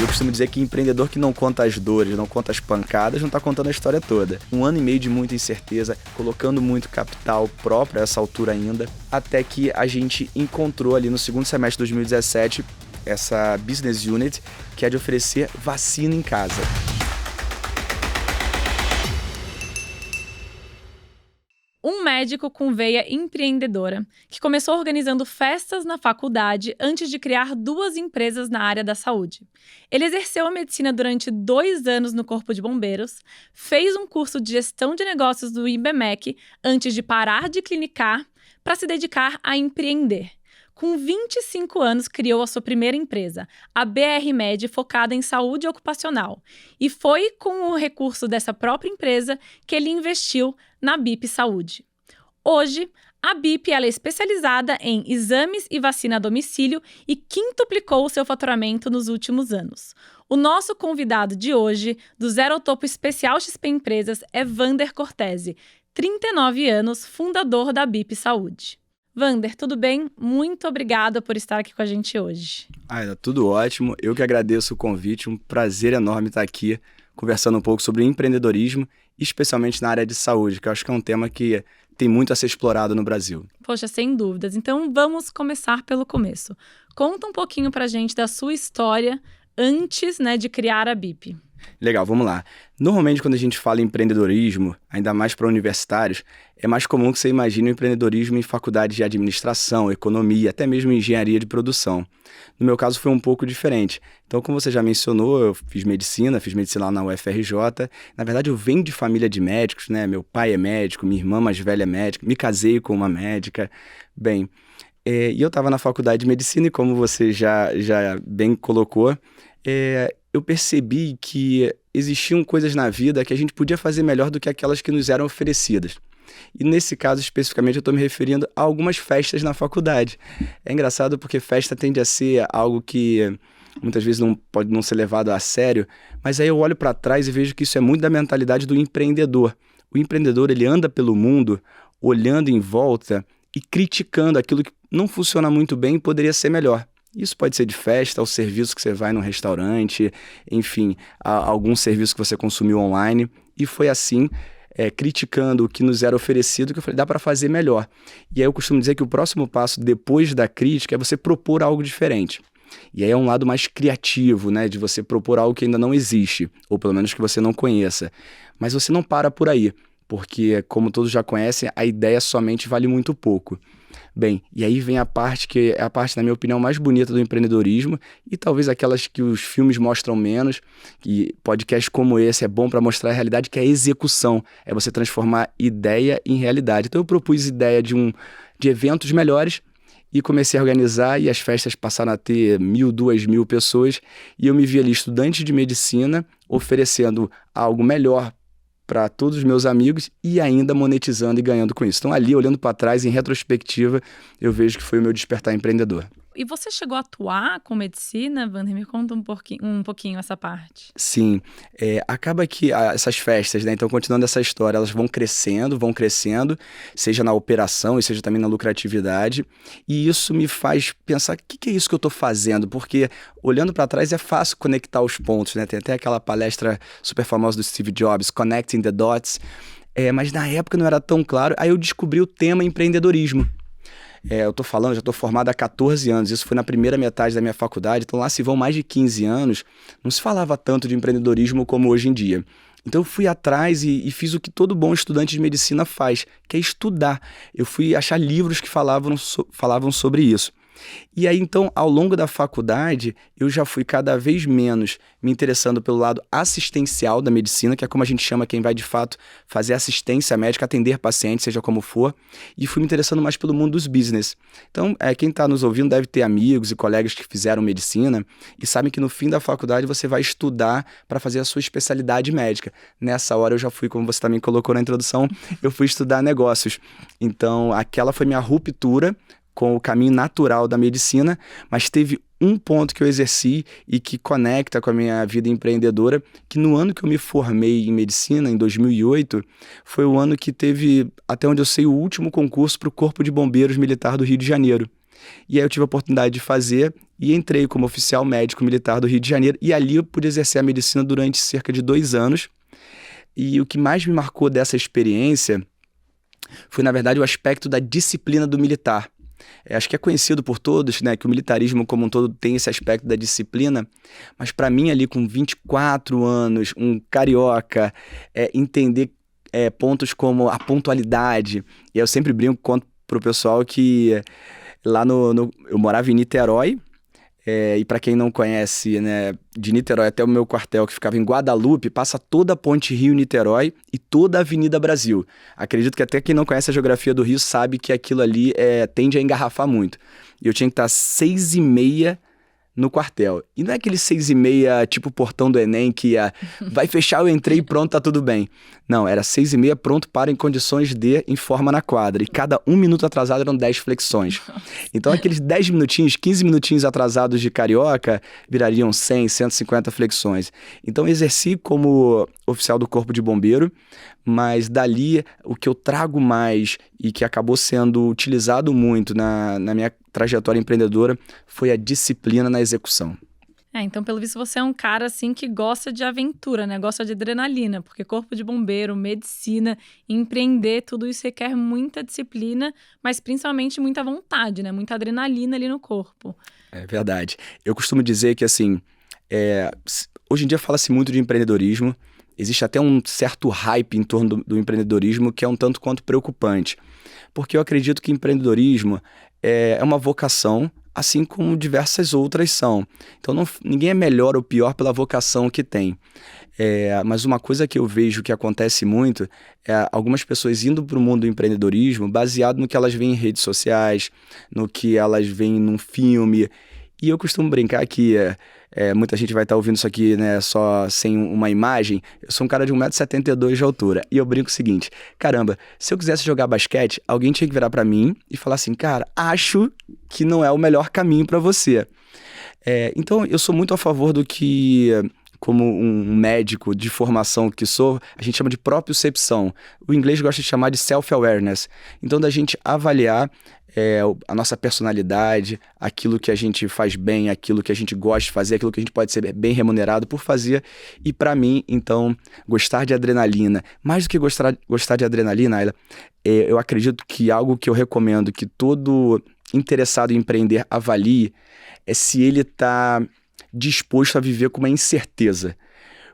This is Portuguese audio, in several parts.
Eu costumo dizer que empreendedor que não conta as dores, não conta as pancadas, não está contando a história toda. 1 ano e meio de muita incerteza, colocando muito capital próprio a essa altura ainda, até que a gente encontrou ali no segundo semestre de 2017 essa business unit que é de oferecer vacina em casa. Um médico com veia empreendedora, que começou organizando festas na faculdade antes de criar 2 empresas na área da saúde. Ele exerceu a medicina durante 2 anos no Corpo de Bombeiros, fez um curso de gestão de negócios do IBMEC antes de parar de clinicar para se dedicar a empreender. Com 25 anos, criou a sua primeira empresa, a BR Med, focada em saúde ocupacional. E foi com o recurso dessa própria empresa que ele investiu na BIP Saúde. Hoje, a BIP ela é especializada em exames e vacina a domicílio e quintuplicou o seu faturamento nos últimos anos. O nosso convidado de hoje, do Zero ao Topo Especial XP Empresas, é Wander Cortese, 39 anos, fundador da BIP Saúde. Wander, tudo bem? Muito obrigada por estar aqui com a gente hoje. Tudo ótimo. Eu que agradeço o convite. Um prazer enorme estar aqui conversando um pouco sobre empreendedorismo, especialmente na área de saúde, que eu acho que é um tema que tem muito a ser explorado no Brasil. Poxa, sem dúvidas. Então vamos começar pelo começo. Conta um pouquinho pra gente da sua história antes, de criar a BIP. Legal, vamos lá. Normalmente, quando a gente fala em empreendedorismo, ainda mais para universitários, é mais comum que você imagine o empreendedorismo em faculdades de administração, economia, até mesmo engenharia de produção. No meu caso, foi um pouco diferente. Então, como você já mencionou, eu fiz medicina lá na UFRJ. Na verdade, eu venho de família de médicos, Meu pai é médico, minha irmã mais velha é médica, me casei com uma médica. Bem, e eu estava na faculdade de medicina e, como você já bem colocou, eu percebi que existiam coisas na vida que a gente podia fazer melhor do que aquelas que nos eram oferecidas. E nesse caso, especificamente, eu estou me referindo a algumas festas na faculdade. É engraçado porque festa tende a ser algo que muitas vezes não pode não ser levado a sério, mas aí eu olho para trás e vejo que isso é muito da mentalidade do empreendedor. O empreendedor, ele anda pelo mundo, olhando em volta e criticando aquilo que não funciona muito bem e poderia ser melhor. Isso pode ser de festa, ao serviço que você vai num restaurante, enfim, algum serviço que você consumiu online. E foi assim, criticando o que nos era oferecido, que eu falei, dá para fazer melhor. E aí eu costumo dizer que o próximo passo depois da crítica é você propor algo diferente. E aí é um lado mais criativo, de você propor algo que ainda não existe, ou pelo menos que você não conheça. Mas você não para por aí, porque, como todos já conhecem, a ideia somente vale muito pouco. Bem, e aí vem a parte que é a parte, na minha opinião, mais bonita do empreendedorismo e talvez aquelas que os filmes mostram menos, que podcast como esse é bom para mostrar a realidade, que é a execução, é você transformar ideia em realidade. Então eu propus ideia de eventos melhores e comecei a organizar e as festas passaram a ter 1.000, 2.000 pessoas e eu me vi ali estudante de medicina oferecendo algo melhor para todos os meus amigos e ainda monetizando e ganhando com isso. Então ali, olhando para trás, em retrospectiva, eu vejo que foi o meu despertar empreendedor. E você chegou a atuar com medicina, Wander? Me conta um pouquinho essa parte. Sim, acaba que essas festas, então continuando essa história, elas vão crescendo, seja na operação e seja também na lucratividade, e isso me faz pensar, o que é isso que eu estou fazendo? Porque olhando para trás é fácil conectar os pontos, Tem até aquela palestra super famosa do Steve Jobs, Connecting the Dots, mas na época não era tão claro, aí eu descobri o tema empreendedorismo. Eu tô falando, já estou formado há 14 anos, isso foi na primeira metade da minha faculdade, então lá se vão mais de 15 anos, não se falava tanto de empreendedorismo como hoje em dia. Então eu fui atrás e fiz o que todo bom estudante de medicina faz, que é estudar. Eu fui achar livros que falavam sobre isso. E aí, então, ao longo da faculdade, eu já fui cada vez menos me interessando pelo lado assistencial da medicina, que é como a gente chama quem vai, de fato, fazer assistência médica, atender pacientes, seja como for, e fui me interessando mais pelo mundo dos business. Então, quem está nos ouvindo deve ter amigos e colegas que fizeram medicina e sabem que no fim da faculdade você vai estudar para fazer a sua especialidade médica. Nessa hora eu já fui, como você também colocou na introdução, eu fui estudar negócios. Então, aquela foi minha ruptura com o caminho natural da medicina, mas teve um ponto que eu exerci e que conecta com a minha vida empreendedora, que no ano que eu me formei em medicina, em 2008, foi o ano que teve, até onde eu sei, o último concurso para o Corpo de Bombeiros Militar do Rio de Janeiro. E aí eu tive a oportunidade de fazer e entrei como oficial médico militar do Rio de Janeiro. E ali eu pude exercer a medicina durante cerca de 2 anos. E o que mais me marcou dessa experiência foi, na verdade, o aspecto da disciplina do militar. Acho que é conhecido por todos, né, que o militarismo como um todo tem esse aspecto da disciplina, mas para mim ali com 24 anos, um carioca, entender pontos como a pontualidade, e eu sempre brinco, conto pro pessoal que lá eu morava em Niterói, e para quem não conhece, né, de Niterói até o meu quartel, que ficava em Guadalupe, passa toda a ponte Rio-Niterói e toda a Avenida Brasil. Acredito que até quem não conhece a geografia do Rio sabe que aquilo ali tende a engarrafar muito. E eu tinha que estar 6h30 no quartel. E não é aquele 6h30, tipo o portão do Enem, que vai fechar, eu entrei e pronto, tá tudo bem. Não, era 6h30, pronto para em condições de em forma na quadra. E cada 1 minuto atrasado eram 10 flexões. Então aqueles 10 minutinhos, 15 minutinhos atrasados de carioca, virariam 100, 150 flexões. Então exerci como oficial do Corpo de Bombeiro, mas dali o que eu trago mais e que acabou sendo utilizado muito na minha trajetória empreendedora foi a disciplina na execução. Então, pelo visto, você é um cara, assim, que gosta de aventura, né? Gosta de adrenalina, porque corpo de bombeiro, medicina, empreender, tudo isso requer muita disciplina, mas principalmente muita vontade, né? Muita adrenalina ali no corpo. É verdade. Eu costumo dizer que, assim, hoje em dia fala-se muito de empreendedorismo, existe até um certo hype em torno do empreendedorismo que é um tanto quanto preocupante, porque eu acredito que empreendedorismo é uma vocação, assim como diversas outras são. Então ninguém é melhor ou pior pela vocação que tem. Mas uma coisa que eu vejo que acontece muito é algumas pessoas indo para o mundo do empreendedorismo baseado no que elas veem em redes sociais, no que elas veem num filme. E eu costumo brincar que muita gente vai estar ouvindo isso aqui, né, só sem uma imagem. Eu sou um cara de 1,72 m de altura. E eu brinco o seguinte: caramba, se eu quisesse jogar basquete, alguém tinha que virar para mim e falar assim, cara, acho que não é o melhor caminho para você. Então eu sou muito a favor do que, como um médico de formação que sou, a gente chama de propriocepção. O inglês gosta de chamar de self-awareness. Então, da gente avaliar a nossa personalidade, aquilo que a gente faz bem, aquilo que a gente gosta de fazer, aquilo que a gente pode ser bem remunerado por fazer. E para mim, então, gostar de adrenalina, mais do que gostar de adrenalina, Ayla, eu acredito que algo que eu recomendo que todo interessado em empreender avalie é se ele está disposto a viver com uma incerteza,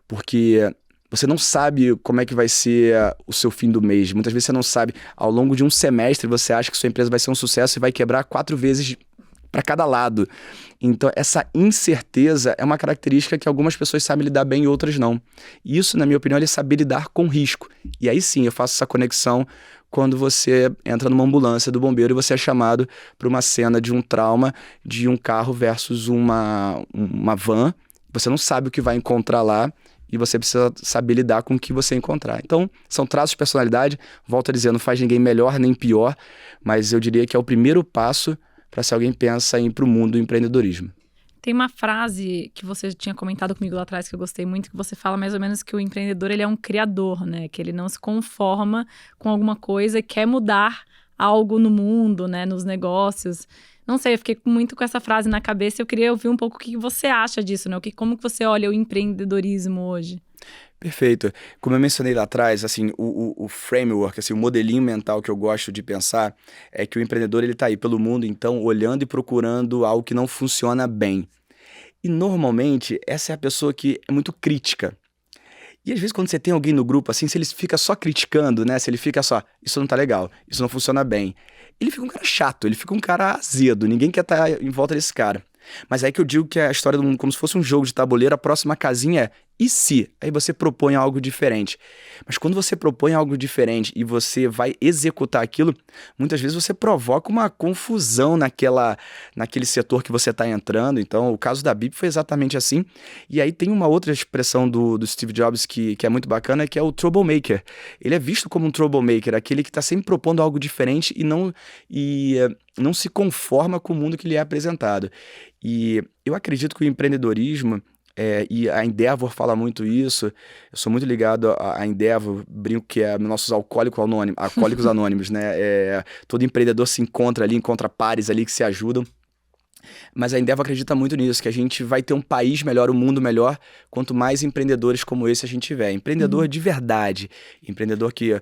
porque você não sabe como é que vai ser o seu fim do mês. Muitas vezes você não sabe. Ao longo de um semestre você acha que sua empresa vai ser um sucesso e vai quebrar 4 vezes para cada lado. Então essa incerteza é uma característica que algumas pessoas sabem lidar bem e outras não. E isso, na minha opinião, é saber lidar com risco. E aí sim eu faço essa conexão quando você entra numa ambulância do bombeiro e você é chamado para uma cena de um trauma de um carro versus uma van. Você não sabe o que vai encontrar lá e você precisa saber lidar com o que você encontrar. Então, são traços de personalidade. Volto a dizer, não faz ninguém melhor nem pior, mas eu diria que é o primeiro passo para se alguém pensa em ir para o mundo do empreendedorismo. Tem uma frase que você tinha comentado comigo lá atrás que eu gostei muito, que você fala mais ou menos que o empreendedor ele é um criador, né? Que ele não se conforma com alguma coisa e quer mudar algo no mundo, né? Nos negócios. Não sei, eu fiquei muito com essa frase na cabeça e eu queria ouvir um pouco o que você acha disso, né? Como que você olha o empreendedorismo hoje? Perfeito. Como eu mencionei lá atrás, assim, o framework, assim, o modelinho mental que eu gosto de pensar é que o empreendedor ele está aí pelo mundo, então, olhando e procurando algo que não funciona bem. E, normalmente, essa é a pessoa que é muito crítica. E, às vezes, quando você tem alguém no grupo, assim, se ele fica só criticando, né? Se ele fica só, isso não tá legal, isso não funciona bem. Ele fica um cara chato, ele fica um cara azedo, ninguém quer estar em volta desse cara. Mas é aí que eu digo que é a história como se fosse um jogo de tabuleiro, a próxima casinha é e se? Aí você propõe algo diferente. Mas quando você propõe algo diferente e você vai executar aquilo, muitas vezes você provoca uma confusão naquele setor que você está entrando. Então, o caso da BIP foi exatamente assim. E aí tem uma outra expressão do Steve Jobs que é muito bacana, que é o troublemaker. Ele é visto como um troublemaker, aquele que está sempre propondo algo diferente e não se conforma com o mundo que lhe é apresentado. E eu acredito que o empreendedorismo E a Endeavor fala muito isso. Eu sou muito ligado à Endeavor, brinco que é nossos alcoólicos anônimos, né? Todo empreendedor se encontra ali, encontra pares ali que se ajudam. Mas a Endeavor acredita muito nisso, que a gente vai ter um país melhor, um mundo melhor, quanto mais empreendedores como esse a gente tiver. Empreendedor de verdade, empreendedor que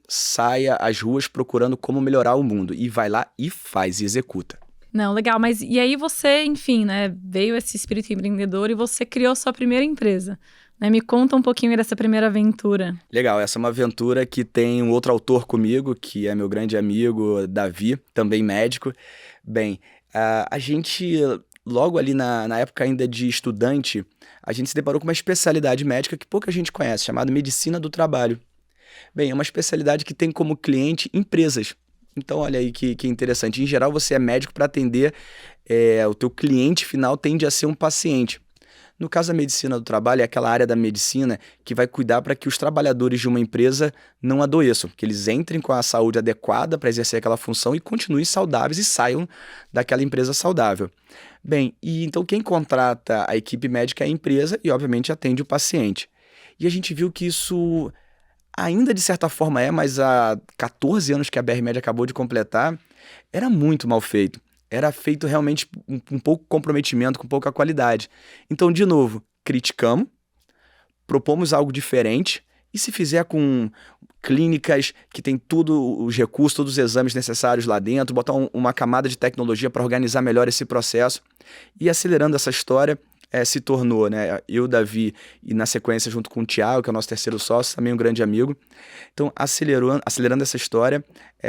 saia às ruas procurando como melhorar o mundo. E vai lá e faz, e executa. Não, legal. Mas e aí você, enfim, né, veio esse espírito empreendedor e você criou sua primeira empresa. Né? Me conta um pouquinho dessa primeira aventura. Legal, essa é uma aventura que tem um outro autor comigo, que é meu grande amigo, Davi, também médico. Bem, a gente, logo ali na época ainda de estudante, a gente se deparou com uma especialidade médica que pouca gente conhece, chamada Medicina do Trabalho. Bem, é uma especialidade que tem como cliente empresas. Então, olha aí que interessante. Em geral, você é médico para atender, o teu cliente final tende a ser um paciente. No caso da medicina do trabalho, é aquela área da medicina que vai cuidar para que os trabalhadores de uma empresa não adoeçam, que eles entrem com a saúde adequada para exercer aquela função e continuem saudáveis e saiam daquela empresa saudável. Bem, e então quem contrata a equipe médica é a empresa e, obviamente, atende o paciente. E a gente viu que isso ainda de certa forma mas há 14 anos que a BR Med acabou de completar, era muito mal feito. Era feito realmente com pouco comprometimento, com pouca qualidade. Então, de novo, criticamos, propomos algo diferente, e se fizer com clínicas que tem todos os recursos, todos os exames necessários lá dentro, botar uma camada de tecnologia para organizar melhor esse processo, e acelerando essa história, se tornou, né, eu, Davi, e na sequência junto com o Thiago, que é o nosso terceiro sócio, também um grande amigo. Então, acelerando essa história,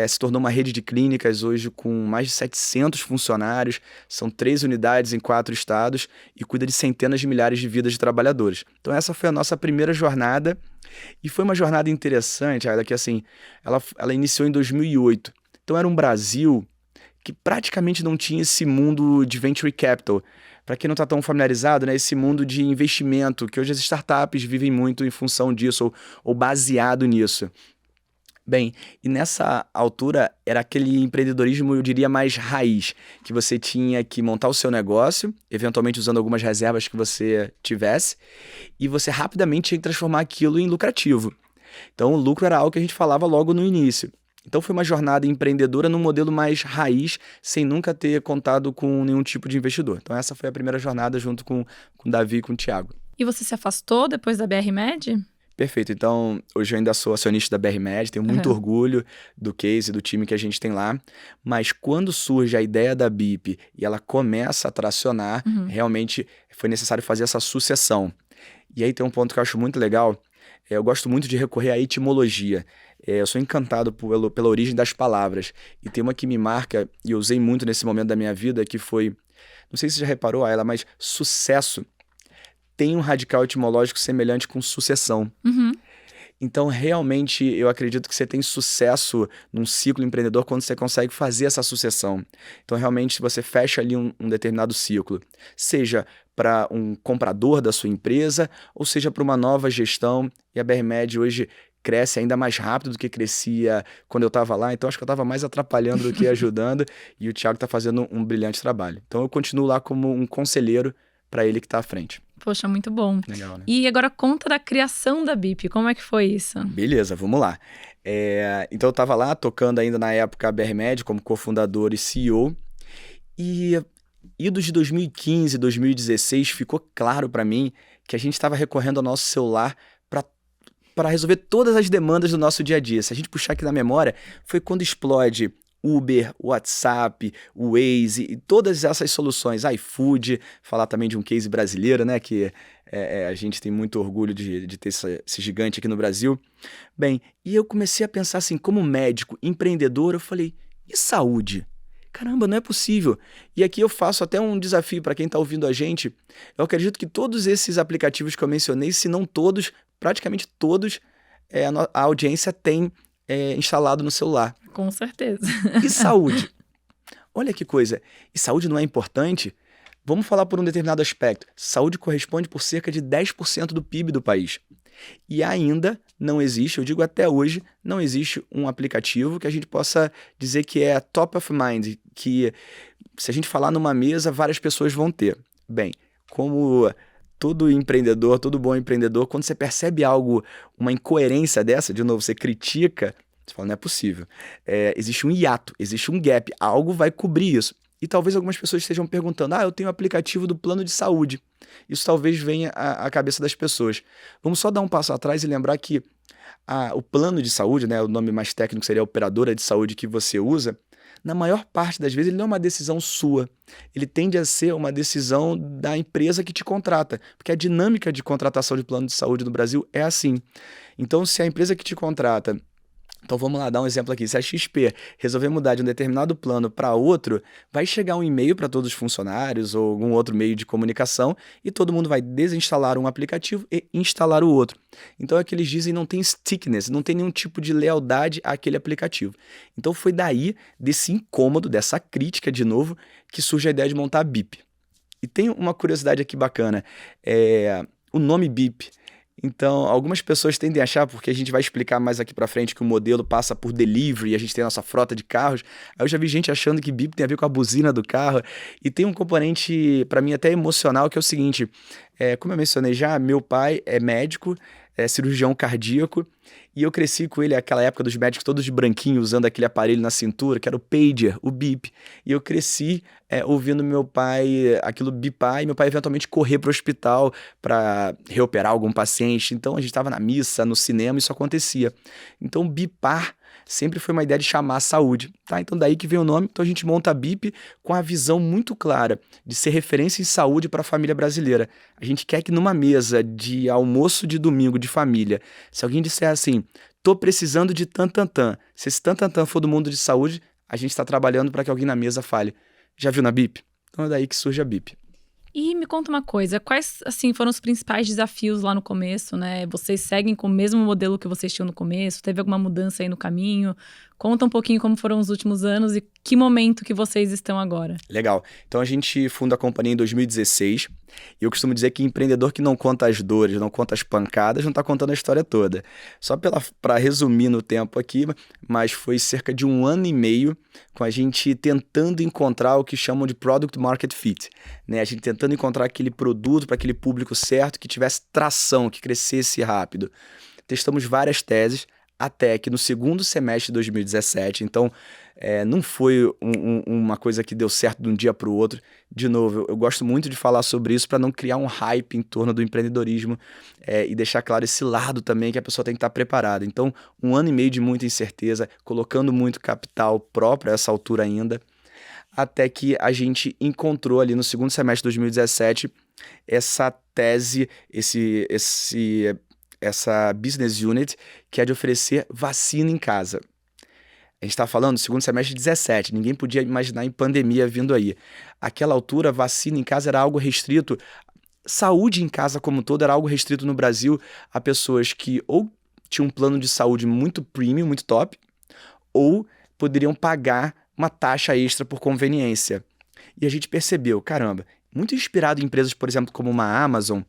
se tornou uma rede de clínicas hoje com mais de 700 funcionários, são 3 unidades em 4 estados e cuida de centenas de milhares de vidas de trabalhadores. Então, essa foi a nossa primeira jornada e foi uma jornada interessante, que assim, ela iniciou em 2008. Então, era um Brasil que praticamente não tinha esse mundo de venture capital. Para quem não está tão familiarizado, né, esse mundo de investimento, que hoje as startups vivem muito em função disso ou baseado nisso. Bem, e nessa altura era aquele empreendedorismo, eu diria, mais raiz, que você tinha que montar o seu negócio, eventualmente usando algumas reservas que você tivesse, e você rapidamente tinha que transformar aquilo em lucrativo. Então, o lucro era algo que a gente falava logo no início. Então foi uma jornada empreendedora num modelo mais raiz, sem nunca ter contado com nenhum tipo de investidor. Então essa foi a primeira jornada junto com o Davi e com o Thiago. E você se afastou depois da BR Med? Perfeito. Então hoje eu ainda sou acionista da BR Med, tenho muito orgulho do case e do time que a gente tem lá. Mas quando surge a ideia da BIP e ela começa a tracionar, realmente foi necessário fazer essa sucessão. E aí tem um ponto que eu acho muito legal. Eu gosto muito de recorrer à etimologia. Eu sou encantado pela origem das palavras. E tem uma que me marca, e eu usei muito nesse momento da minha vida, que foi, não sei se você já reparou, Ayla, mas sucesso tem um radical etimológico semelhante com sucessão. Então, realmente, eu acredito que você tem sucesso num ciclo empreendedor quando você consegue fazer essa sucessão. Então, realmente, você fecha ali um determinado ciclo. Seja para um comprador da sua empresa, ou seja para uma nova gestão. E a BR Med hoje cresce ainda mais rápido do que crescia quando eu estava lá. Então, acho que eu estava mais atrapalhando do que ajudando. E o Thiago está fazendo um brilhante trabalho. Então, eu continuo lá como um conselheiro para ele que está à frente. Poxa, muito bom. Legal, né? E agora conta da criação da BIP, como é que foi isso? Beleza, vamos lá. Então eu estava lá tocando ainda na época a BR Med como cofundador e CEO. E idos de 2015, 2016, ficou claro para mim que a gente estava recorrendo ao nosso celular para resolver todas as demandas do nosso dia a dia. Se a gente puxar aqui na memória, foi quando explode Uber, WhatsApp, Waze e todas essas soluções, iFood, falar também de um case brasileiro, né, que a gente tem muito orgulho de ter esse gigante aqui no Brasil. Bem, e eu comecei a pensar assim, como médico, empreendedor, eu falei, e saúde? Caramba, não é possível. E aqui eu faço até um desafio para quem está ouvindo a gente. Eu acredito que todos esses aplicativos que eu mencionei, se não todos, praticamente todos, a audiência tem instalado no celular. Com certeza. E saúde? Olha que coisa. E saúde não é importante? Vamos falar por um determinado aspecto. Saúde corresponde por cerca de 10% do PIB do país. E ainda não existe, eu digo até hoje, não existe um aplicativo que a gente possa dizer que é top of mind, que se a gente falar numa mesa, várias pessoas vão ter. Bem, como todo empreendedor, todo bom empreendedor, quando você percebe algo, uma incoerência dessa, de novo, você critica, você fala, não é possível. Existe um hiato, existe um gap, algo vai cobrir isso. E talvez algumas pessoas estejam perguntando, eu tenho o aplicativo do plano de saúde. Isso talvez venha à cabeça das pessoas. Vamos só dar um passo atrás e lembrar que o plano de saúde, né, o nome mais técnico seria a operadora de saúde que você usa, na maior parte das vezes ele não é uma decisão sua. Ele tende a ser uma decisão da empresa que te contrata, porque a dinâmica de contratação de plano de saúde no Brasil é assim. Então, se a empresa que te contrata... Então vamos lá, dar um exemplo aqui. Se a XP resolver mudar de um determinado plano para outro, vai chegar um e-mail para todos os funcionários ou algum outro meio de comunicação e todo mundo vai desinstalar um aplicativo e instalar o outro. Então é que eles dizem não tem stickiness, não tem nenhum tipo de lealdade àquele aplicativo. Então foi daí, desse incômodo, dessa crítica de novo, que surge a ideia de montar a BIP. E tem uma curiosidade aqui bacana, o nome BIP. Então, algumas pessoas tendem a achar, porque a gente vai explicar mais aqui pra frente que o modelo passa por delivery e a gente tem a nossa frota de carros. Aí eu já vi gente achando que BIP tem a ver com a buzina do carro. E tem um componente, pra mim, até emocional, que é o seguinte. Como eu mencionei já, meu pai é médico, é cirurgião cardíaco, e eu cresci com ele naquela época dos médicos todos de branquinho, usando aquele aparelho na cintura, que era o pager, o bip. E eu cresci ouvindo meu pai aquilo bipar e meu pai eventualmente correr para o hospital para reoperar algum paciente. Então a gente estava na missa, no cinema, isso acontecia. Então bipar sempre foi uma ideia de chamar a saúde, tá? Então daí que vem o nome. Então a gente monta a BIP com a visão muito clara de ser referência em saúde para a família brasileira. A gente quer que numa mesa de almoço de domingo de família, se alguém disser assim, tô precisando de tan-tan-tan, se esse tan-tan-tan for do mundo de saúde, a gente está trabalhando para que alguém na mesa fale, já viu na BIP? Então é daí que surge a BIP. E me conta uma coisa, quais, assim, foram os principais desafios lá no começo, né? Vocês seguem com o mesmo modelo que vocês tinham no começo? Teve alguma mudança aí no caminho? Conta um pouquinho como foram os últimos anos e que momento que vocês estão agora. Legal. Então a gente funda a companhia em 2016 e eu costumo dizer que empreendedor que não conta as dores, não conta as pancadas, não está contando a história toda. Só para resumir no tempo aqui, mas foi cerca de 1 ano e meio com a gente tentando encontrar o que chamam de Product Market Fit, né? A gente tentando encontrar aquele produto para aquele público certo, que tivesse tração, que crescesse rápido. Testamos várias teses, até que no segundo semestre de 2017, então não foi uma coisa que deu certo de um dia para o outro. De novo, eu gosto muito de falar sobre isso para não criar um hype em torno do empreendedorismo e deixar claro esse lado também que a pessoa tem que estar preparada. Então, 1 ano e meio de muita incerteza, colocando muito capital próprio a essa altura ainda, até que a gente encontrou ali no segundo semestre de 2017 essa tese, essa business unit que é de oferecer vacina em casa. A gente está falando do segundo semestre de 17, ninguém podia imaginar em pandemia vindo aí. Àquela altura, vacina em casa era algo restrito, saúde em casa como um todo era algo restrito no Brasil a pessoas que ou tinham um plano de saúde muito premium, muito top, ou poderiam pagar uma taxa extra por conveniência. E a gente percebeu, caramba, muito inspirado em empresas, por exemplo, como uma Amazon,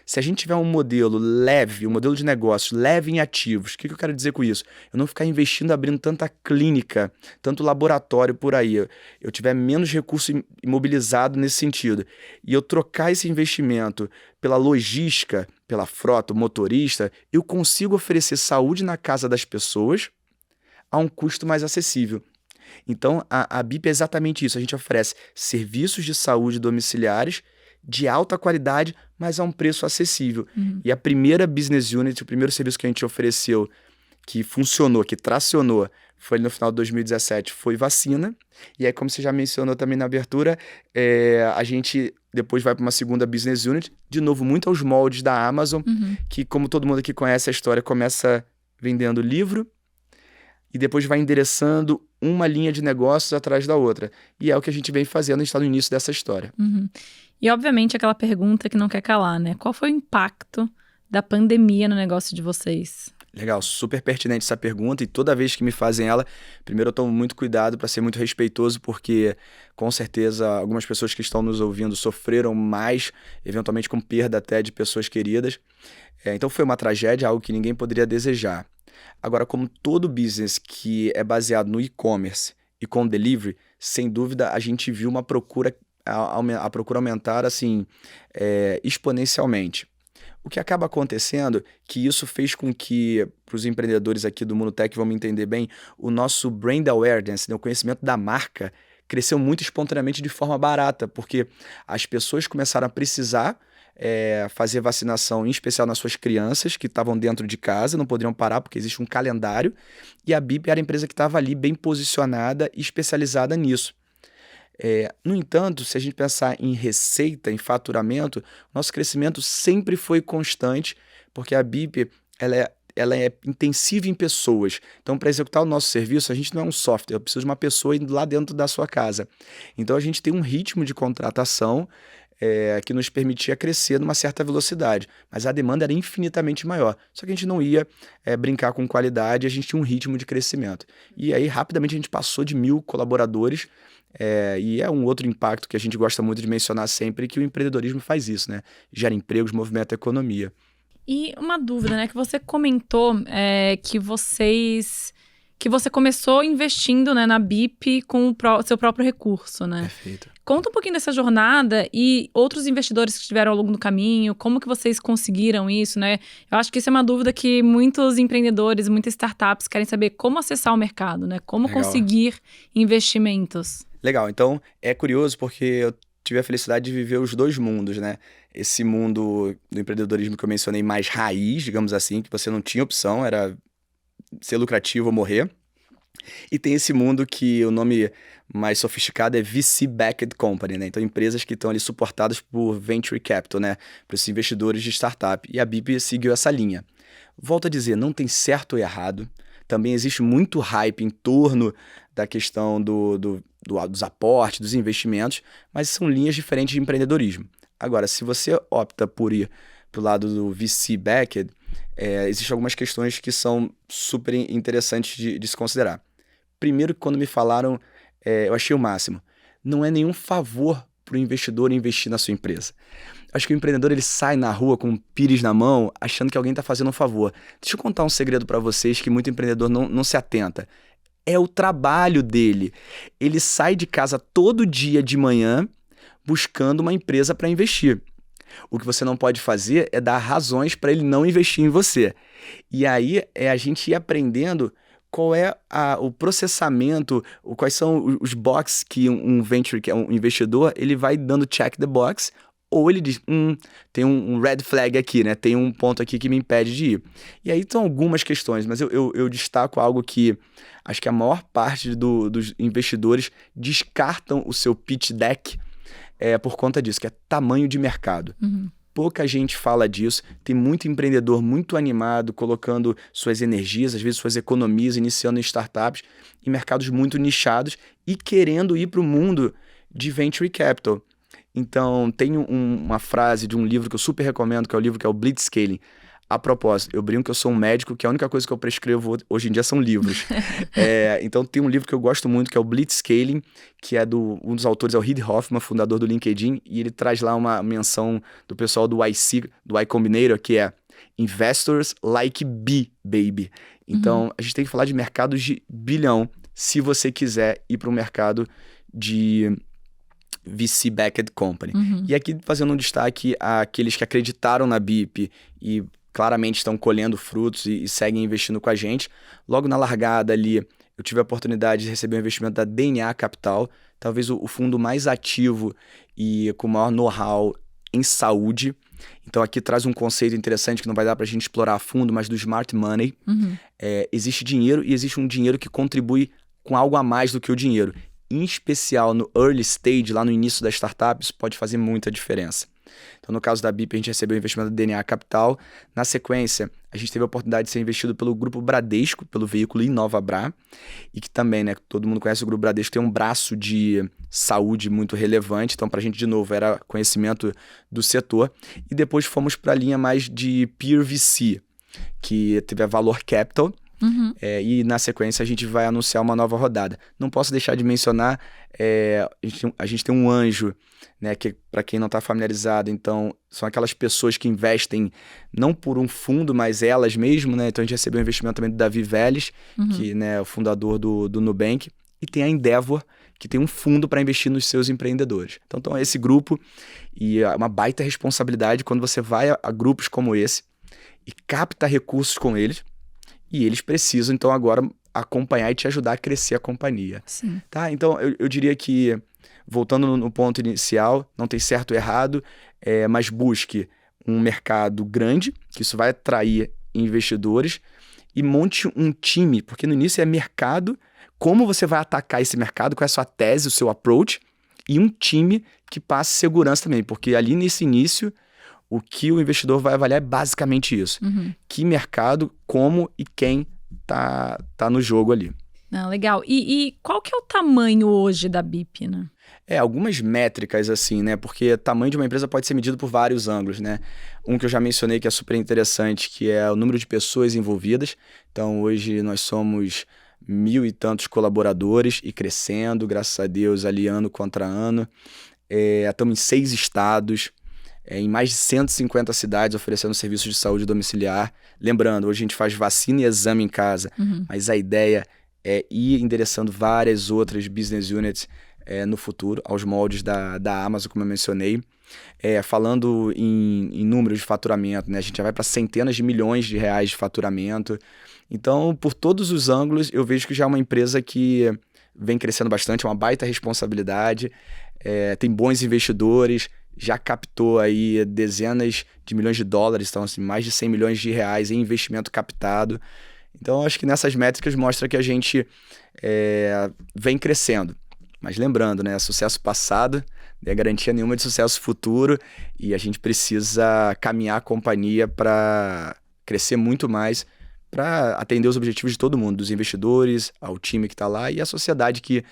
se a gente tiver um modelo leve, um modelo de negócio leve em ativos, o que eu quero dizer com isso? Eu não ficar investindo, abrindo tanta clínica, tanto laboratório por aí, eu tiver menos recurso imobilizado nesse sentido, e eu trocar esse investimento pela logística, pela frota, o motorista, eu consigo oferecer saúde na casa das pessoas a um custo mais acessível. Então, a BIP é exatamente isso. A gente oferece serviços de saúde domiciliares de alta qualidade, mas a um preço acessível. E a primeira business unit, o primeiro serviço que a gente ofereceu, que funcionou, que tracionou, foi no final de 2017, foi vacina. E aí, como você já mencionou também na abertura, a gente depois vai para uma segunda business unit, de novo, muito aos moldes da Amazon, que, como todo mundo aqui conhece a história, começa vendendo livro, e depois vai endereçando uma linha de negócios atrás da outra. E é o que a gente vem fazendo, a gente está no início dessa história. E, obviamente, aquela pergunta que não quer calar, né? Qual foi o impacto da pandemia no negócio de vocês? Legal, super pertinente essa pergunta, e toda vez que me fazem ela, primeiro eu tomo muito cuidado para ser muito respeitoso, porque com certeza algumas pessoas que estão nos ouvindo sofreram mais, eventualmente com perda até de pessoas queridas. Então foi uma tragédia, algo que ninguém poderia desejar. Agora, como todo business que é baseado no e-commerce e com delivery, sem dúvida a gente viu uma procura a procura aumentar assim, exponencialmente. O que acaba acontecendo, que isso fez com que, para os empreendedores aqui do Mundo Tech, vamos entender bem, o nosso brand awareness, né, o conhecimento da marca, cresceu muito espontaneamente de forma barata, porque as pessoas começaram a precisar fazer vacinação, em especial nas suas crianças, que estavam dentro de casa, não poderiam parar porque existe um calendário, e a BIP era a empresa que estava ali bem posicionada e especializada nisso. No entanto, se a gente pensar em receita, em faturamento, nosso crescimento sempre foi constante, porque a BIP ela é intensiva em pessoas. Então, para executar o nosso serviço, a gente não é um software, eu preciso de uma pessoa indo lá dentro da sua casa. Então, a gente tem um ritmo de contratação que nos permitia crescer numa certa velocidade, mas a demanda era infinitamente maior. Só que a gente não ia brincar com qualidade, a gente tinha um ritmo de crescimento. E aí, rapidamente, a gente passou de 1.000 colaboradores, e é um outro impacto que a gente gosta muito de mencionar sempre, que o empreendedorismo faz isso, né? Gera empregos, movimenta a economia. E uma dúvida, né? Que você comentou que você começou investindo, né, na BIP com o seu próprio recurso, né? Perfeito. Conta um pouquinho dessa jornada e outros investidores que estiveram ao longo do caminho, como que vocês conseguiram isso, né? Eu acho que isso é uma dúvida que muitos empreendedores, muitas startups querem saber como acessar o mercado, né? Como Legal. Conseguir investimentos. Legal, então é curioso porque eu tive a felicidade de viver os dois mundos, né? Esse mundo do empreendedorismo que eu mencionei mais raiz, digamos assim, que você não tinha opção, era ser lucrativo ou morrer. E tem esse mundo que o nome mais sofisticado é VC-backed company, né? Então, empresas que estão ali suportadas por venture capital, né? Por esses investidores de startup. E a BIP seguiu essa linha. Volto a dizer, não tem certo ou errado. Também existe muito hype em torno da questão dos aportes, dos investimentos, mas são linhas diferentes de empreendedorismo. Agora, se você opta por ir para o lado do VC-backed, existem algumas questões que são super interessantes de se considerar. Primeiro, quando me falaram, eu achei o máximo. Não é nenhum favor para o investidor investir na sua empresa. Acho que o empreendedor ele sai na rua com um pires na mão, achando que alguém está fazendo um favor. Deixa eu contar um segredo para vocês que muito empreendedor não se atenta. É o trabalho dele. Ele sai de casa todo dia de manhã buscando uma empresa para investir. O que você não pode fazer é dar razões para ele não investir em você. E aí a gente ir aprendendo qual é o processamento, quais são os boxes que um venture, que é um investidor, ele vai dando check the box, ou ele diz, tem um red flag aqui, né? Tem um ponto aqui que me impede de ir. E aí estão algumas questões, mas eu destaco algo que acho que a maior parte dos investidores descartam o seu pitch deck por conta disso, que é tamanho de mercado. Uhum. Pouca gente fala disso, tem muito empreendedor muito animado, colocando suas energias, às vezes suas economias, iniciando em startups, em mercados muito nichados e querendo ir para o mundo de venture capital. Então, tem uma frase de um livro que eu super recomendo, que é o livro que é o Blitzscaling. A propósito, eu brinco que eu sou um médico, que a única coisa que eu prescrevo hoje em dia são livros. Então, tem um livro que eu gosto muito, que é o Blitzscaling, que é um dos autores, é o Reid Hoffman, fundador do LinkedIn, e ele traz lá uma menção do pessoal do YC, do Y Combinator, que é Investors Like B, Baby. Então, a gente tem que falar de mercados de bilhão, se você quiser ir para um mercado de VC-backed company. Uhum. E aqui, fazendo um destaque àqueles que acreditaram na BIP e claramente estão colhendo frutos e seguem investindo com a gente. Logo na largada ali, eu tive a oportunidade de receber um investimento da DNA Capital, talvez o fundo mais ativo e com maior know-how em saúde. Então aqui traz um conceito interessante que não vai dar para a gente explorar a fundo, mas do smart money. Uhum. Existe dinheiro e existe um dinheiro que contribui com algo a mais do que o dinheiro. Em especial no early stage, lá no início da startup, isso pode fazer muita diferença. Então, no caso da BIP, a gente recebeu o investimento da DNA Capital. Na sequência, a gente teve a oportunidade de ser investido pelo Grupo Bradesco, pelo veículo InovaBra, e que também, né, todo mundo conhece o Grupo Bradesco, tem um braço de saúde muito relevante. Então, para a gente, de novo, era conhecimento do setor. E depois fomos para a linha mais de Peer VC, que teve a Valor Capital. Uhum. E na sequência a gente vai anunciar uma nova rodada. Não posso deixar de mencionar, a gente tem um anjo, né, que para quem não está familiarizado, então são aquelas pessoas que investem não por um fundo, mas elas mesmo, né? Então a gente recebeu um investimento também do Davi Vélez, que, né, é o fundador do Nubank, e tem a Endeavor, que tem um fundo para investir nos seus empreendedores. Então esse grupo, e é uma baita responsabilidade quando você vai a grupos como esse e capta recursos com eles, e eles precisam, então, agora acompanhar e te ajudar a crescer a companhia. Sim. Tá? Então, eu diria que, voltando no ponto inicial, não tem certo ou errado, mas busque um mercado grande, que isso vai atrair investidores, e monte um time, porque no início é mercado, como você vai atacar esse mercado, qual é a sua tese, o seu approach, e um time que passe segurança também, porque ali nesse início, o que o investidor vai avaliar é basicamente isso. Que mercado, como e quem tá no jogo ali. Legal. E qual que é o tamanho hoje da BIP, né? Algumas métricas assim, né? Porque o tamanho de uma empresa pode ser medido por vários ângulos, né? Um que eu já mencionei que é super interessante, que é o número de pessoas envolvidas. Então, hoje nós somos 1.000 e tantos colaboradores e crescendo, graças a Deus, ali ano contra ano. Estamos em 6 estados, em mais de 150 cidades oferecendo serviços de saúde domiciliar. Lembrando, hoje a gente faz vacina e exame em casa, mas a ideia é ir endereçando várias outras business units no futuro, aos moldes da Amazon, como eu mencionei. Falando em números de faturamento, né? A gente já vai para centenas de milhões de reais de faturamento. Então, por todos os ângulos, eu vejo que já é uma empresa que vem crescendo bastante, é uma baita responsabilidade, tem bons investidores, já captou aí dezenas de milhões de dólares, então assim, mais de 100 milhões de reais em investimento captado. Então, acho que nessas métricas mostra que a gente vem crescendo. Mas lembrando, né, sucesso passado não é garantia nenhuma de sucesso futuro, e a gente precisa caminhar a companhia para crescer muito mais, para atender os objetivos de todo mundo, dos investidores, ao time que está lá e a sociedade que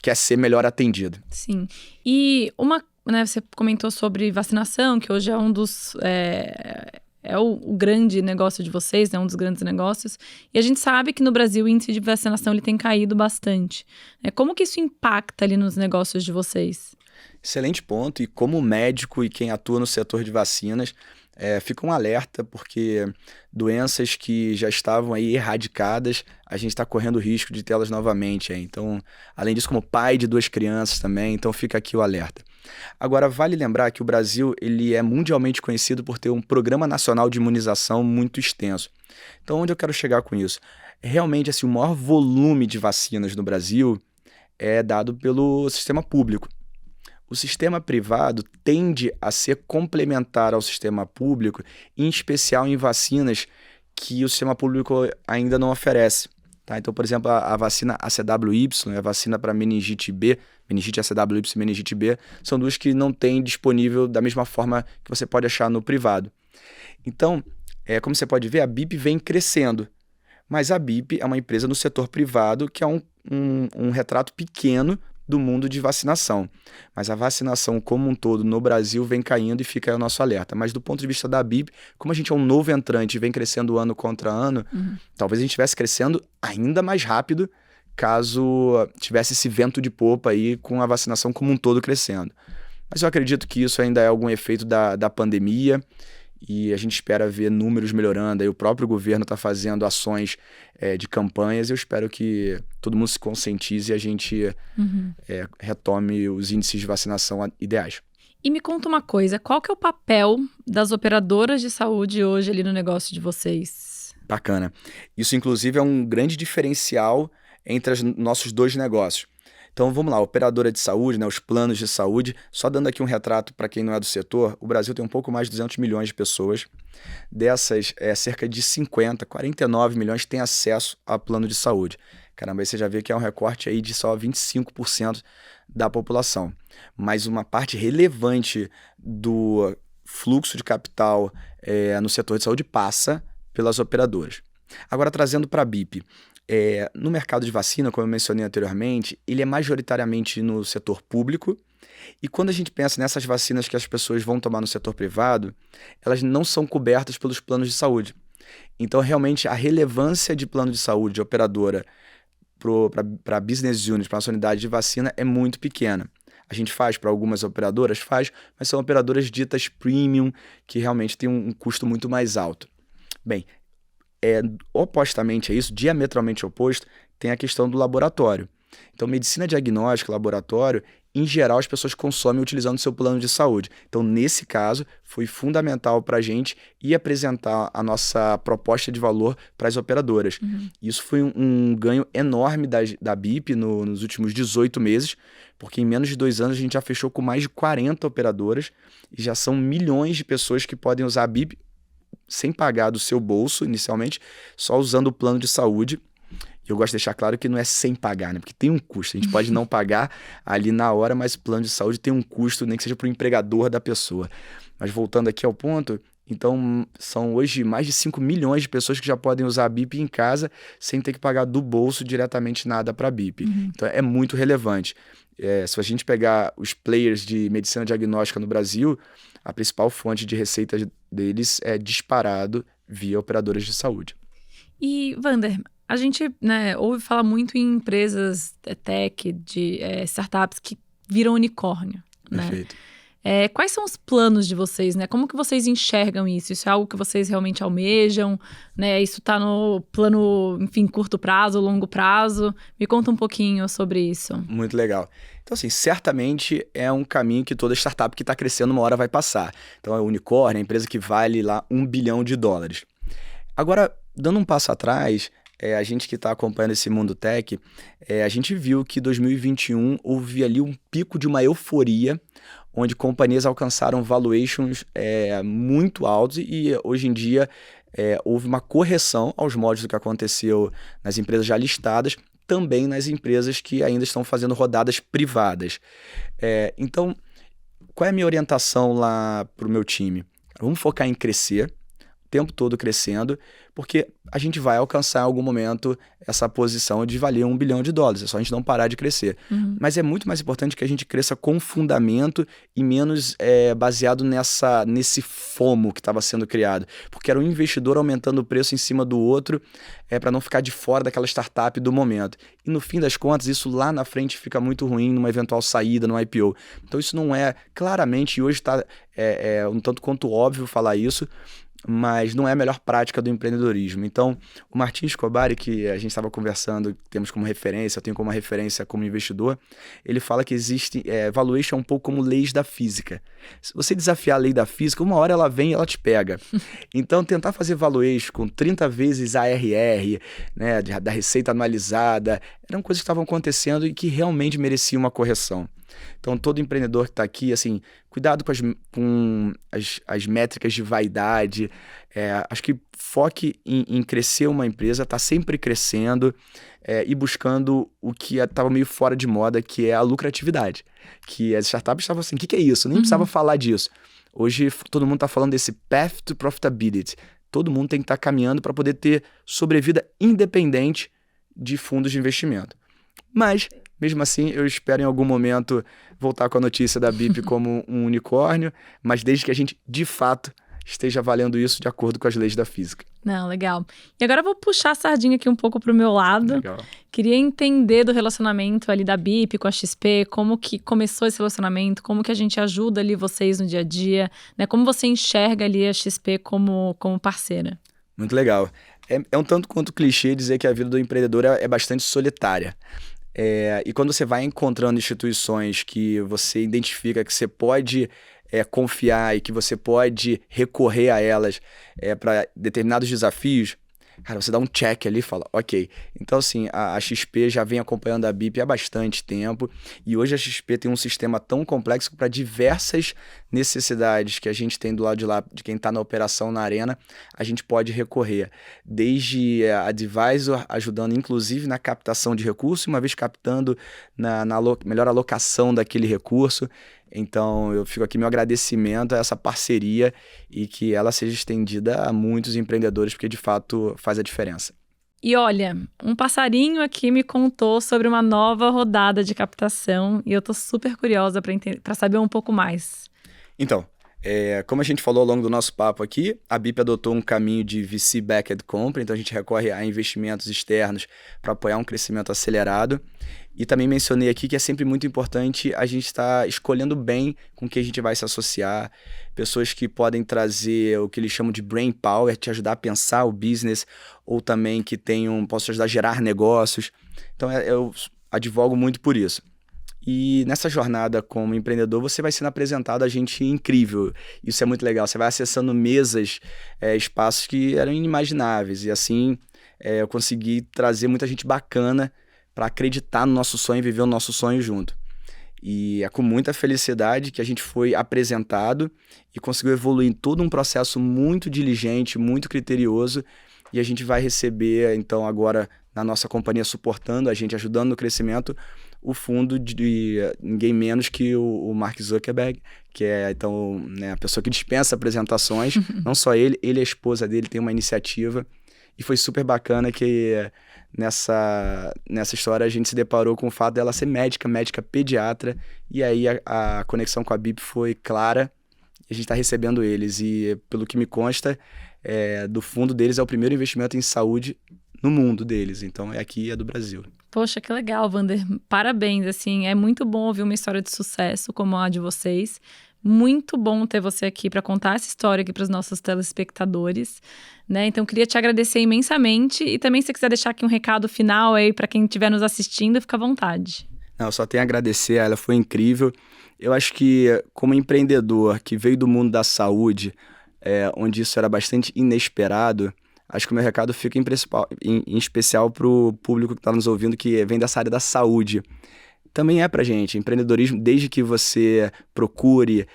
quer ser melhor atendida. Sim. E você comentou sobre vacinação, que hoje é um dos... o grande negócio de vocês, né? Um dos grandes negócios. E a gente sabe que no Brasil o índice de vacinação ele tem caído bastante. Como que isso impacta ali nos negócios de vocês? Excelente ponto. E como médico e quem atua no setor de vacinas, fica um alerta, porque doenças que já estavam aí erradicadas, a gente está correndo o risco de tê-las novamente. Então, além disso, como pai de 2 crianças também, então fica aqui o alerta. Agora, vale lembrar que o Brasil ele é mundialmente conhecido por ter um programa nacional de imunização muito extenso. Então, onde eu quero chegar com isso? Realmente, assim, o maior volume de vacinas no Brasil é dado pelo sistema público. O sistema privado tende a ser complementar ao sistema público, em especial em vacinas que o sistema público ainda não oferece. Tá? Então, por exemplo, a vacina ACWY, a vacina para meningite B, meningite ACWY e meningite B, são 2 que não tem disponível da mesma forma que você pode achar no privado. Então, como você pode ver, a BIP vem crescendo, mas a BIP é uma empresa no setor privado que é um retrato pequeno do mundo de vacinação. Mas a vacinação como um todo no Brasil vem caindo e fica aí o nosso alerta. Mas do ponto de vista da BIP, como a gente é um novo entrante e vem crescendo ano contra ano, talvez a gente estivesse crescendo ainda mais rápido caso tivesse esse vento de popa aí com a vacinação como um todo crescendo. Mas eu acredito que isso ainda é algum efeito da pandemia, e a gente espera ver números melhorando. Aí o próprio governo está fazendo ações de campanhas, e eu espero que todo mundo se conscientize e a gente retome os índices de vacinação ideais. E me conta uma coisa, qual que é o papel das operadoras de saúde hoje ali no negócio de vocês? Bacana. Isso, inclusive, é um grande diferencial entre os nossos 2 negócios. Então, vamos lá, operadora de saúde, né, os planos de saúde. Só dando aqui um retrato para quem não é do setor, o Brasil tem um pouco mais de 200 milhões de pessoas. Dessas, cerca de 49 milhões têm acesso a plano de saúde. Caramba, aí você já vê que é um recorte aí de só 25% da população. Mas uma parte relevante do fluxo de capital no setor de saúde passa pelas operadoras. Agora, trazendo para a BIP. No mercado de vacina, como eu mencionei anteriormente, ele é majoritariamente no setor público, e quando a gente pensa nessas vacinas que as pessoas vão tomar no setor privado, elas não são cobertas pelos planos de saúde. Então, realmente, a relevância de plano de saúde de operadora para business unit, para a nossa unidade de vacina, é muito pequena. A gente faz para algumas operadoras, mas são operadoras ditas premium, que realmente têm um custo muito mais alto. Bem, opostamente a isso, diametralmente oposto, tem a questão do laboratório. Então, medicina diagnóstica, laboratório, em geral, as pessoas consomem utilizando o seu plano de saúde. Então, nesse caso, foi fundamental para a gente ir apresentar a nossa proposta de valor para as operadoras. Isso foi um ganho enorme da BIP nos últimos 18 meses, porque em menos de 2 anos a gente já fechou com mais de 40 operadoras e já são milhões de pessoas que podem usar a BIP sem pagar do seu bolso, inicialmente, só usando o plano de saúde. E eu gosto de deixar claro que não é sem pagar, né? Porque tem um custo. A gente pode não pagar ali na hora, mas o plano de saúde tem um custo, nem que seja para o empregador da pessoa. Mas voltando aqui ao ponto, então são hoje mais de 5 milhões de pessoas que já podem usar a BIP em casa sem ter que pagar do bolso diretamente nada para a BIP. Então é muito relevante. Se a gente pegar os players de medicina diagnóstica no Brasil, a principal fonte de receitas deles é disparado via operadoras de saúde. E, Wander, a gente, né, ouve falar muito em empresas tech, de startups que viram unicórnio, né? Perfeito. Quais são os planos de vocês, né? Como que vocês enxergam isso? Isso é algo que vocês realmente almejam, né? Isso está no plano, enfim, curto prazo, longo prazo? Me conta um pouquinho sobre isso. Muito legal. Então, assim, certamente é um caminho que toda startup que está crescendo uma hora vai passar. Então, a unicórnio, a empresa que vale lá $1 bilhão. Agora, dando um passo atrás, a gente que está acompanhando esse mundo tech, a gente viu que em 2021 houve ali um pico de uma euforia, onde companhias alcançaram valuations muito altos e hoje em dia houve uma correção aos moldes do que aconteceu nas empresas já listadas, também nas empresas que ainda estão fazendo rodadas privadas. Então, qual é a minha orientação lá para o meu time? Vamos focar em crescer, o tempo todo crescendo, porque a gente vai alcançar em algum momento essa posição de valer $1 bilhão. É só a gente não parar de crescer. Mas é muito mais importante que a gente cresça com fundamento e menos baseado nesse FOMO que estava sendo criado. Porque era um investidor aumentando o preço em cima do outro para não ficar de fora daquela startup do momento. E no fim das contas, isso lá na frente fica muito ruim numa eventual saída, no IPO. Então isso não é claramente, e hoje está um tanto quanto óbvio falar isso, mas não é a melhor prática do empreendedorismo. Então, o Martin Escobar, que a gente estava conversando, temos como referência, eu tenho como referência como investidor, ele fala que existe, valuation um pouco como leis da física. Se você desafiar a lei da física, uma hora ela vem e ela te pega. Então, tentar fazer valuation com 30 vezes ARR, né, da receita anualizada, eram coisas que estavam acontecendo e que realmente mereciam uma correção. Então, todo empreendedor que está aqui, assim, cuidado com as métricas de vaidade. Acho que foque em crescer uma empresa, está sempre crescendo e buscando o que estava meio fora de moda, que é a lucratividade. Que as startups estavam assim, o que é isso? Nem precisava falar disso. Hoje, todo mundo está falando desse path to profitability. Todo mundo tem que estar caminhando para poder ter sobrevida independente de fundos de investimento. Mas, mesmo assim, eu espero em algum momento voltar com a notícia da BIP como um unicórnio, mas desde que a gente, de fato, esteja valendo isso de acordo com as leis da física. Não, legal. E agora eu vou puxar a sardinha aqui um pouco pro meu lado. Legal. Queria entender do relacionamento ali da BIP com a XP, como que começou esse relacionamento, como que a gente ajuda ali vocês no dia a dia, né? Como você enxerga ali a XP como parceira? Muito legal. É um tanto quanto clichê dizer que a vida do empreendedor é bastante solitária. E quando você vai encontrando instituições que você identifica que você pode confiar e que você pode recorrer a elas para determinados desafios, cara, você dá um check ali e fala, ok. Então, assim, a XP já vem acompanhando a BIP há bastante tempo e hoje a XP tem um sistema tão complexo para diversas necessidades que a gente tem do lado de lá, de quem está na operação na arena, a gente pode recorrer. Desde advisor, ajudando inclusive na captação de recursos, uma vez captando na melhor alocação daquele recurso. Então, eu fico aqui meu agradecimento a essa parceria e que ela seja estendida a muitos empreendedores, porque de fato faz a diferença. E olha, um passarinho aqui me contou sobre uma nova rodada de captação e eu tô super curiosa para saber um pouco mais. Então, como a gente falou ao longo do nosso papo aqui, a BIP adotou um caminho de VC-backed company, então a gente recorre a investimentos externos para apoiar um crescimento acelerado. E também mencionei aqui que é sempre muito importante a gente estar escolhendo bem com quem a gente vai se associar, pessoas que podem trazer o que eles chamam de brain power, te ajudar a pensar o business, ou também que possam te ajudar a gerar negócios. Então, eu advogo muito por isso. E nessa jornada como empreendedor, você vai sendo apresentado a gente incrível. Isso é muito legal. Você vai acessando mesas, espaços que eram inimagináveis. E assim, eu consegui trazer muita gente bacana para acreditar no nosso sonho e viver o nosso sonho junto. E é com muita felicidade que a gente foi apresentado e conseguiu evoluir em todo um processo muito diligente, muito criterioso. E a gente vai receber, então, agora, na nossa companhia, suportando a gente, ajudando no crescimento, o fundo de ninguém menos que o Mark Zuckerberg, que é, então, né, a pessoa que dispensa apresentações. Não só ele e a esposa dele têm uma iniciativa. E foi super bacana que nessa história a gente se deparou com o fato dela ser médica pediatra, e aí a conexão com a BIP foi clara, e a gente está recebendo eles. E pelo que me consta, do fundo deles é o primeiro investimento em saúde no mundo deles, então é do Brasil. Poxa, que legal, Wander. Parabéns, assim, é muito bom ouvir uma história de sucesso como a de vocês. Muito bom ter você aqui para contar essa história aqui para os nossos telespectadores, né? Então, queria te agradecer imensamente e também se você quiser deixar aqui um recado final aí para quem estiver nos assistindo, fica à vontade. Não, eu só tenho a agradecer, ela foi incrível. Eu acho que como empreendedor que veio do mundo da saúde, onde isso era bastante inesperado, acho que o meu recado fica em especial para o público que está nos ouvindo, que vem dessa área da saúde. Também pra gente, empreendedorismo, desde que você procure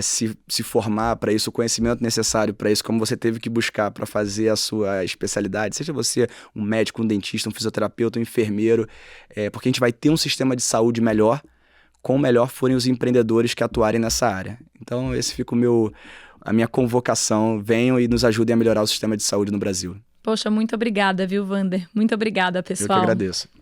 se formar para isso, o conhecimento necessário para isso, como você teve que buscar para fazer a sua especialidade, seja você um médico, um dentista, um fisioterapeuta, um enfermeiro, porque a gente vai ter um sistema de saúde melhor, quão melhor forem os empreendedores que atuarem nessa área. Então, esse fica a minha convocação. Venham e nos ajudem a melhorar o sistema de saúde no Brasil. Poxa, muito obrigada, viu, Wander? Muito obrigada, pessoal. Eu que agradeço.